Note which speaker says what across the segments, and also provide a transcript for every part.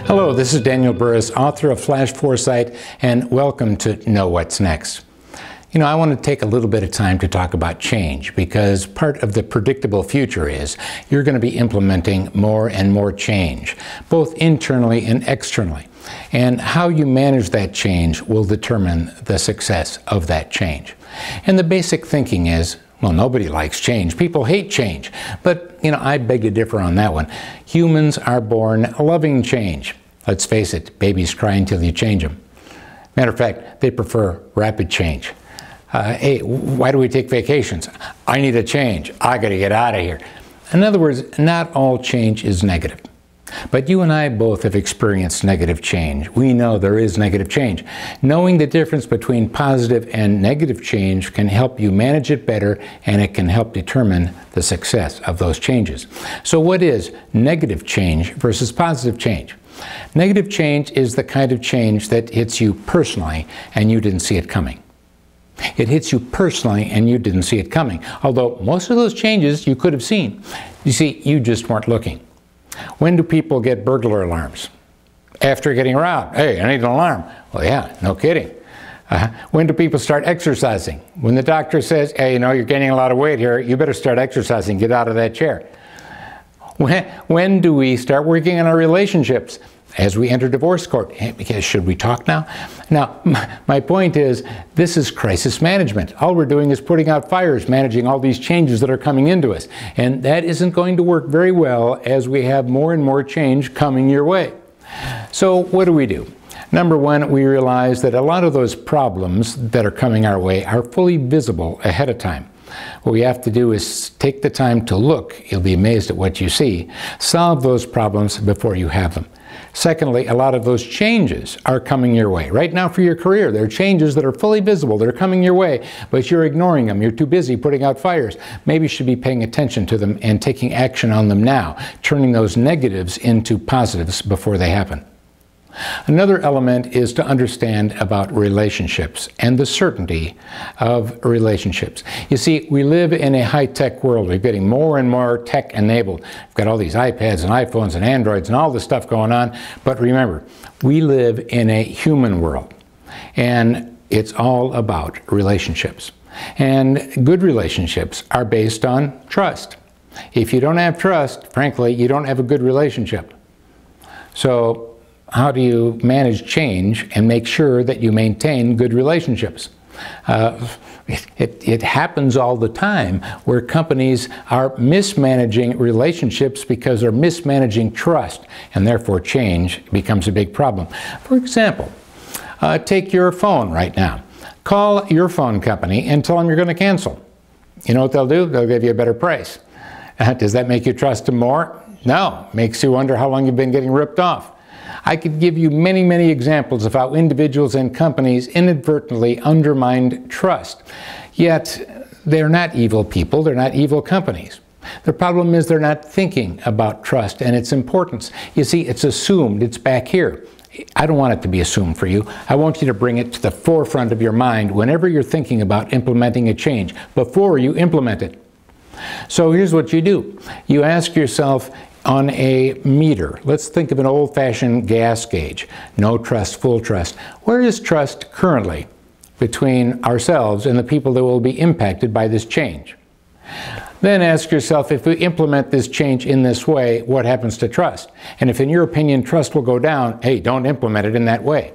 Speaker 1: Hello, this is Daniel Burrus, author of Flash Foresight, and welcome to Know What's Next. You know, I want to take a little bit of time to talk about change, because part of the predictable future is you're going to be implementing more and more change, both internally and externally. And how you manage that change will determine the success of that change. And the basic thinking is, well, nobody likes change. People hate change. But, you know, I beg to differ on that one. Humans are born loving change. Let's face it, babies cry until you change them. Matter of fact, they prefer rapid change. Hey, why do we take vacations? I need a change. I got to get out of here. In other words, not all change is negative. But you and I both have experienced negative change. We know there is negative change. Knowing the difference between positive and negative change can help you manage it better, and it can help determine the success of those changes. So what is negative change versus positive change? Negative change is the kind of change that hits you personally and you didn't see it coming. It hits you personally and you didn't see it coming. Although most of those changes you could have seen. You see, you just weren't looking. When do people get burglar alarms? After getting robbed. Hey, I need an alarm. Well, yeah, no kidding. When do people start exercising? When the doctor says, hey, you know, you're gaining a lot of weight here, you better start exercising, get out of that chair. When do we start working on our relationships? As we enter divorce court. Because should we talk now? Now, my point is, this is crisis management. All we're doing is putting out fires, managing all these changes that are coming into us. And that isn't going to work very well as we have more and more change coming your way. So what do? Number one, we realize that a lot of those problems that are coming our way are fully visible ahead of time. What we have to do is take the time to look. You'll be amazed at what you see. Solve those problems before you have them. Secondly, a lot of those changes are coming your way. Right now for your career, there are changes that are fully visible. They're coming your way, but you're ignoring them. You're too busy putting out fires. Maybe you should be paying attention to them and taking action on them now, turning those negatives into positives before they happen. Another element is to understand about relationships and the certainty of relationships. You see, we live in a high-tech world. We're getting more and more tech-enabled. We've got all these iPads and iPhones and Androids and all this stuff going on. But remember, we live in a human world, and it's all about relationships. And good relationships are based on trust. If you don't have trust, frankly, you don't have a good relationship. So, how do you manage change and make sure that you maintain good relationships? It happens all the time where companies are mismanaging relationships because they're mismanaging trust, and therefore change becomes a big problem. For example, take your phone right now. Call your phone company and tell them you're going to cancel. You know what they'll do? They'll give you a better price. Does that make you trust them more? No. Makes you wonder how long you've been getting ripped off. I could give you many, many examples of how individuals and companies inadvertently undermined trust. Yet, they're not evil people, they're not evil companies. The problem is they're not thinking about trust and its importance. You see, it's assumed, it's back here. I don't want it to be assumed for you. I want you to bring it to the forefront of your mind whenever you're thinking about implementing a change, before you implement it. So here's what you do. You ask yourself, on a meter, let's think of an old-fashioned gas gauge. No trust, full trust. Where is trust currently between ourselves and the people that will be impacted by this change? Then ask yourself, if we implement this change in this way, what happens to trust? And if in your opinion trust will go down, hey, don't implement it in that way.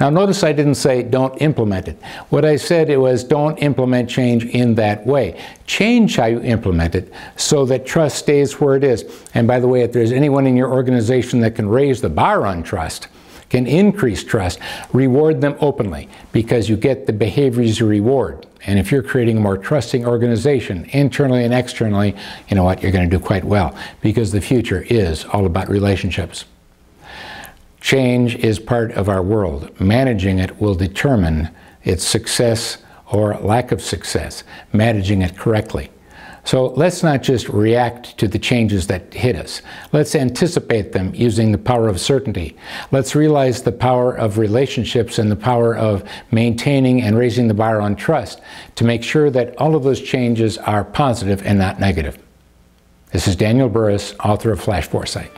Speaker 1: Now notice I didn't say don't implement it. What I said it was don't implement change in that way. Change how you implement it so that trust stays where it is. And by the way, if there's anyone in your organization that can raise the bar on trust, can increase trust, reward them openly, because you get the behaviors you reward. And if you're creating a more trusting organization, internally and externally, you know what, you're going to do quite well, because the future is all about relationships. Change is part of our world. Managing it will determine its success or lack of success, managing it correctly. So let's not just react to the changes that hit us. Let's anticipate them using the power of certainty. Let's realize the power of relationships and the power of maintaining and raising the bar on trust to make sure that all of those changes are positive and not negative. This is Daniel Burrus, author of Flash Foresight.